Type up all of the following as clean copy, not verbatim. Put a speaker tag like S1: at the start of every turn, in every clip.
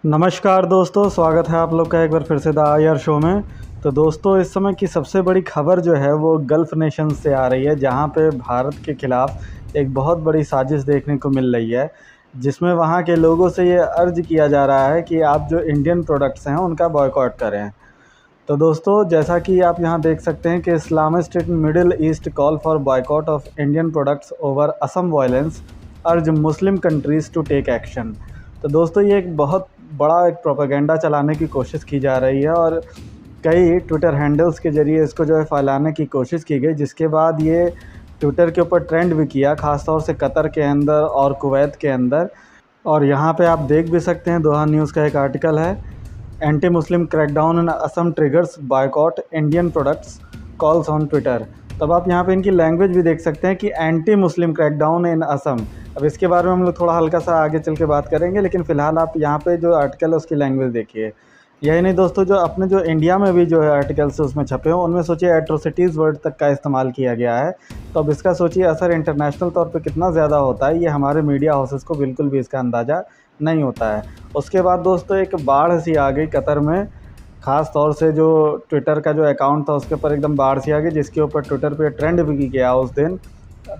S1: नमस्कार दोस्तों, स्वागत है आप लोग का एक बार फिर से द आईआर शो में। तो दोस्तों, इस समय की सबसे बड़ी खबर जो है वो गल्फ़ नेशन से आ रही है, जहां पे भारत के ख़िलाफ़ एक बहुत बड़ी साजिश देखने को मिल रही है, जिसमें वहां के लोगों से ये अर्ज़ किया जा रहा है कि आप जो इंडियन प्रोडक्ट्स हैं उनका बॉयकॉट करें। तो दोस्तों, जैसा कि आप यहाँ देख सकते हैं कि Islamist in middle east call for boycott of Indian products over Assam violence, अर्ज मुस्लिम कंट्रीज़ टू टेक एक्शन। तो दोस्तों, ये एक बहुत बड़ा एक प्रोपेगेंडा चलाने की कोशिश की जा रही है और कई ट्विटर हैंडल्स के ज़रिए इसको जो है फैलाने की कोशिश की गई, जिसके बाद ये ट्विटर के ऊपर ट्रेंड भी किया, ख़ास तौर से कतर के अंदर और कुवैत के अंदर। और यहाँ पे आप देख भी सकते हैं, दोहा न्यूज़ का एक आर्टिकल है, anti Muslim crackdown in Assam triggers boycott Indian products calls on Twitter. तब आप यहाँ पे इनकी लैंग्वेज भी देख सकते हैं कि एंटी मुस्लिम क्रैकडाउन इन असम। अब इसके बारे में हम लोग थोड़ा हल्का सा आगे चल के बात करेंगे, लेकिन फ़िलहाल आप यहाँ पे जो आर्टिकल है उसकी लैंग्वेज देखिए। यही नहीं दोस्तों, जो अपने जो इंडिया में भी जो है आर्टिकल्स उसमें छपे हों, उनमें सोचिए एट्रोसिटीज़ वर्ड तक का इस्तेमाल किया गया है। तो अब इसका सोचिए असर इंटरनेशनल तौर पे कितना ज़्यादा होता है, ये हमारे मीडिया हाउसेस को बिल्कुल भी इसका अंदाज़ा नहीं होता है। उसके बाद दोस्तों, एक बाढ़ सी आ गई कतर में, ख़ास तौर से जो ट्विटर का जो अकाउंट था उसके ऊपर एकदम बाढ़ सी आ गई, जिसके ऊपर ट्विटर पे ट्रेंड भी किया उस दिन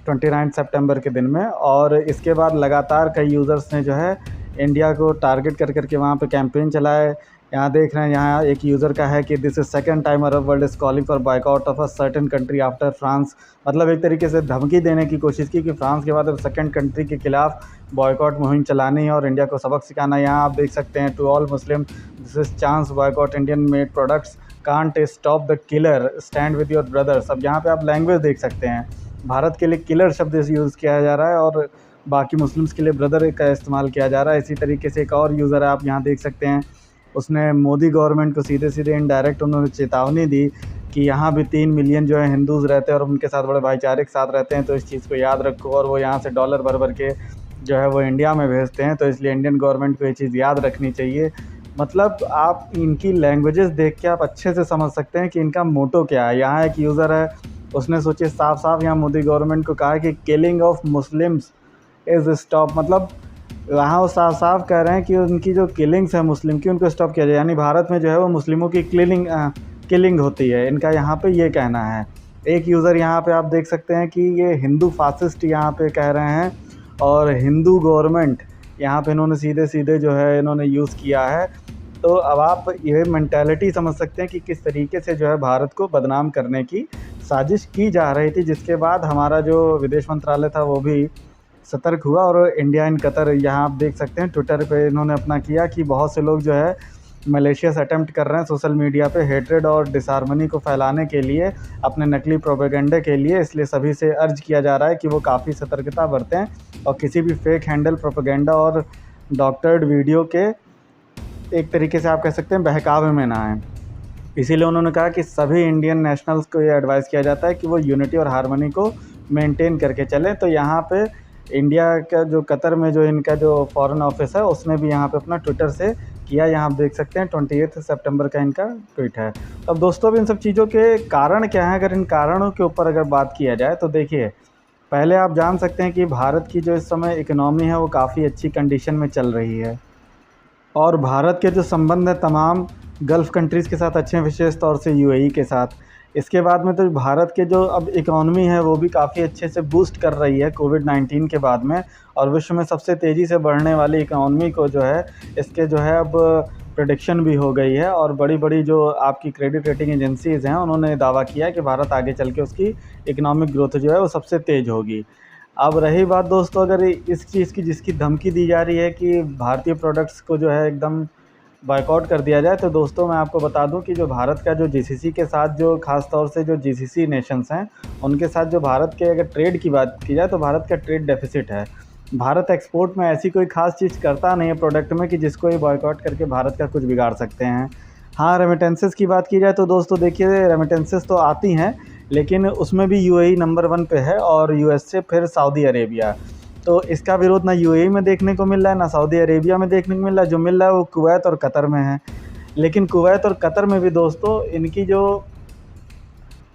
S1: 29 सितंबर के दिन में। और इसके बाद लगातार कई यूज़र्स ने जो है इंडिया को टारगेट कर के वहाँ पे कैंपेन चलाए। यहाँ देख रहे हैं, यहाँ एक यूज़र का है कि this is second time Arab world is calling for boycott of a certain country after France. मतलब एक तरीके से धमकी देने की कोशिश की कि फ्रांस के बाद अब सेकंड कंट्री के खिलाफ़ बॉयकॉट मुहिम चलानी है और इंडिया को सबक सिखाना है। यहाँ आप देख सकते हैं, to all Muslim this is chance boycott Indian made products, can't stop the killer, stand with your brothers. अब यहाँ पे आप लैंग्वेज देख सकते हैं, भारत के लिए किलर शब्द यूज़ किया जा रहा है और बाकी मुस्लिम्स के लिए ब्रदर का इस्तेमाल किया जा रहा है। इसी तरीके से एक और यूज़र है, आप यहाँ देख सकते हैं, उसने मोदी गवर्नमेंट को सीधे सीधे इनडायरेक्ट उन्होंने चेतावनी दी कि यहाँ भी 3 मिलियन जो है हिंदूज़ रहते हैं और उनके साथ बड़े भाईचारे के साथ रहते हैं, तो इस चीज़ को याद रखो। और वो यहाँ से डॉलर भर भर के जो है वो इंडिया में भेजते हैं, तो इसलिए इंडियन गवर्नमेंट को ये चीज़ याद रखनी चाहिए। मतलब आप इनकी लैंग्वेजेस देख के आप अच्छे से समझ सकते हैं कि इनका मोटो क्या है। यहाँ एक यूज़र है, उसने सोचिए साफ साफ यहाँ मोदी गवर्नमेंट को कहा कि killing of Muslims is stop. मतलब वहाँ वो साफ साफ कह रहे हैं कि उनकी जो किलिंग्स है मुस्लिम की, उनको स्टॉप किया जाए। यानी भारत में जो है वो मुस्लिमों की किलिंग होती है, इनका यहाँ पे ये कहना है। एक यूज़र यहाँ पे आप देख सकते हैं कि ये हिंदू फासिस्ट यहाँ पे कह रहे हैं, और हिंदू गवर्नमेंट यहाँ पे इन्होंने सीधे सीधे जो है इन्होंने यूज़ किया है। तो अब आप ये मेंटालिटी समझ सकते हैं कि किस तरीके से जो है भारत को बदनाम करने की साजिश की जा रही थी, जिसके बाद हमारा जो विदेश मंत्रालय था वो भी सतर्क हुआ। और इंडिया इन कतर, यहाँ आप देख सकते हैं ट्विटर पे इन्होंने अपना किया कि बहुत से लोग जो है मलेशियस अटेम्प्ट कर रहे हैं सोशल मीडिया पे हेट्रेड और डिसहार्मनी को फैलाने के लिए, अपने नकली प्रोपेगेंडे के लिए। इसलिए सभी से अर्ज किया जा रहा है कि वो काफ़ी सतर्कता बरतें और किसी भी फेक हैंडल, प्रोपेगेंडा और डॉक्टर्ड वीडियो के एक तरीके से आप कह सकते हैं बहकावे में ना आएँ। इसीलिए उन्होंने कहा कि सभी इंडियन नेशनल्स को ये एडवाइस किया जाता है कि वो यूनिटी और हार्मनी को मेंटेन करके चलें। तो यहाँ पे इंडिया का जो कतर में जो इनका जो फॉरेन ऑफिस है, उसने भी यहाँ पे अपना ट्विटर से किया। यहाँ आप देख सकते हैं 28 सितंबर का इनका ट्वीट है। अब दोस्तों, अब इन सब चीज़ों के कारण क्या हैं, अगर इन कारणों के ऊपर अगर बात किया जाए तो देखिए, पहले आप जान सकते हैं कि भारत की जो इस समय इकनॉमी है वो काफ़ी अच्छी कंडीशन में चल रही है और भारत के जो संबंध है तमाम गल्फ़ कंट्रीज़ के साथ अच्छे हैं, विशेष तौर से यूएई के साथ। इसके बाद में तो भारत के जो अब इकॉनमी है वो भी काफ़ी अच्छे से बूस्ट कर रही है कोविड-19 के बाद में, और विश्व में सबसे तेज़ी से बढ़ने वाली इकॉनमी को जो है इसके जो है अब प्रेडिक्शन भी हो गई है। और बड़ी-बड़ी जो आपकी क्रेडिट रेटिंग एजेंसीज़ हैं, उन्होंने दावा किया है कि भारत आगे चल के उसकी इकनॉमिक ग्रोथ जो है वो सबसे तेज़ होगी। अब रही बात दोस्तों, अगर इस चीज़ की जिसकी धमकी दी जा रही है कि भारतीय प्रोडक्ट्स को जो है एकदम बॉयकॉट कर दिया जाए, तो दोस्तों मैं आपको बता दूं कि जो भारत का जो जीसीसी के साथ जो ख़ास तौर से जो जीसीसी नेशंस हैं, उनके साथ जो भारत के अगर ट्रेड की बात की जाए तो भारत का ट्रेड डेफिसिट है। भारत एक्सपोर्ट में ऐसी कोई ख़ास चीज़ करता नहीं है प्रोडक्ट में कि जिसको ये बॉयकॉट करके भारत का कुछ बिगाड़ सकते हैं। हाँ, रेमिटेंसेस की बात की जाए तो दोस्तों देखिए, रेमिटेंसेस तो आती हैं, लेकिन उसमें भी यूएई नंबर 1 पे है और यूएस से फिर सऊदी अरेबिया। तो इसका विरोध ना यूएई में देखने को मिल रहा है, ना सऊदी अरेबिया में देखने को मिल रहा है। जो मिल रहा है वो कुवैत और कतर में है। लेकिन कुवैत और कतर में भी दोस्तों इनकी जो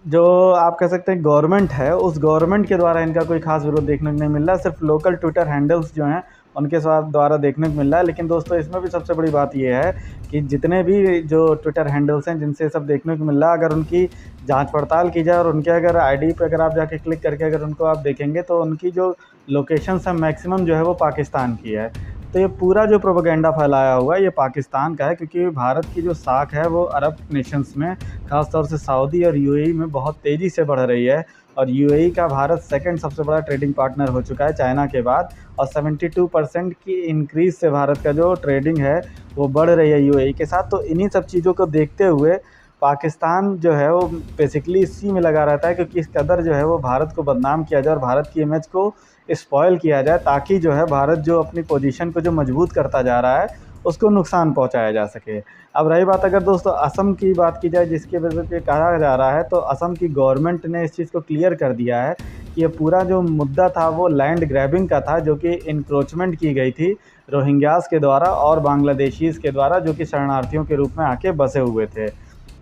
S1: जो आप कह सकते हैं गवर्नमेंट है, उस गवर्नमेंट के द्वारा इनका कोई ख़ास विरोध देखने को नहीं मिल रहा है। सिर्फ लोकल ट्विटर हैंडल्स जो हैं उनके द्वारा देखने को मिल रहा है। लेकिन दोस्तों इसमें भी सबसे बड़ी बात ये है कि जितने भी जो ट्विटर हैंडल्स हैं जिनसे सब देखने को मिल रहा है, अगर उनकी जांच पड़ताल की जाए और उनके अगर आईडी पे अगर आप जाके क्लिक करके अगर उनको आप देखेंगे तो उनकी जो लोकेशंस है मैक्सिमम जो है वो पाकिस्तान की है। तो ये पूरा जो प्रोपेगेंडा फैलाया हुआ है ये पाकिस्तान का है, क्योंकि भारत की जो साख है वो अरब नेशंस में ख़ासतौर से सऊदी और यूएई में बहुत तेज़ी से बढ़ रही है। और यूएई का भारत सेकंड सबसे बड़ा ट्रेडिंग पार्टनर हो चुका है चाइना के बाद, और 72% की इंक्रीज़ से भारत का जो ट्रेडिंग है वो बढ़ रही है यूएई के साथ। तो इन्हीं सब चीज़ों को देखते हुए पाकिस्तान जो है वो बेसिकली इसी में लगा रहता है, क्योंकि इस कदर जो है वो भारत को बदनाम किया जाए और भारत की इमेज को स्पॉयल किया जाए, ताकि जो है भारत जो अपनी पोजीशन को जो मजबूत करता जा रहा है उसको नुकसान पहुंचाया जा सके। अब रही बात अगर दोस्तों असम की बात की जाए, जिसके वजह से कहा जा रहा है, तो असम की गवर्नमेंट ने इस चीज़ को क्लियर कर दिया है कि ये पूरा जो मुद्दा था वो लैंड ग्रैबिंग का था, जो कि इंक्रोचमेंट की गई थी रोहिंग्यास के द्वारा और बांग्लादेशीज़ के द्वारा, जो कि शरणार्थियों के रूप में आके बसे हुए थे।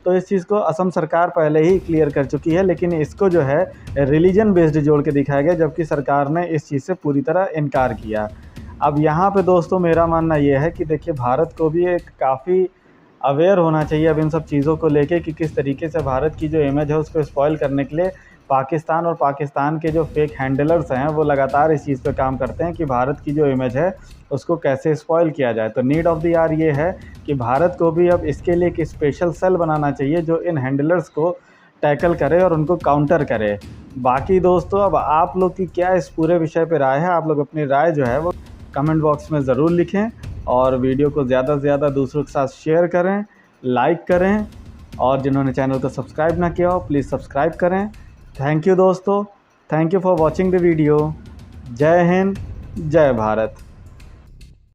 S1: तो इस चीज़ को असम सरकार पहले ही क्लियर कर चुकी है, लेकिन इसको जो है रिलीजन बेस्ड जोड़ के दिखाया गया, जबकि सरकार ने इस चीज़ से पूरी तरह इनकार किया। अब यहाँ पे दोस्तों मेरा मानना ये है कि देखिए भारत को भी एक काफ़ी अवेयर होना चाहिए अब इन सब चीज़ों को लेके कि किस तरीके से भारत की जो इमेज है उसको स्पॉइल करने के लिए पाकिस्तान और पाकिस्तान के जो फेक हैंडलर्स हैं वो लगातार इस चीज़ पे काम करते हैं कि भारत की जो इमेज है उसको कैसे स्पॉइल किया जाए। तो नीड ऑफ द आवर ये है कि भारत को भी अब इसके लिए एक स्पेशल सेल बनाना चाहिए जो इन हैंडलर्स को टैकल करे और उनको काउंटर करे। बाकी दोस्तों अब आप लोग की क्या इस पूरे विषय पे राय है, आप लोग अपनी राय जो है वो कमेंट बॉक्स में ज़रूर लिखें, और वीडियो को ज़्यादा से ज़्यादा दूसरों के साथ शेयर करें, लाइक करें, और जिन्होंने चैनल को सब्सक्राइब ना किया हो प्लीज़ सब्सक्राइब करें। थैंक यू दोस्तों, thank you for watching the video. जय हिंद, जय भारत।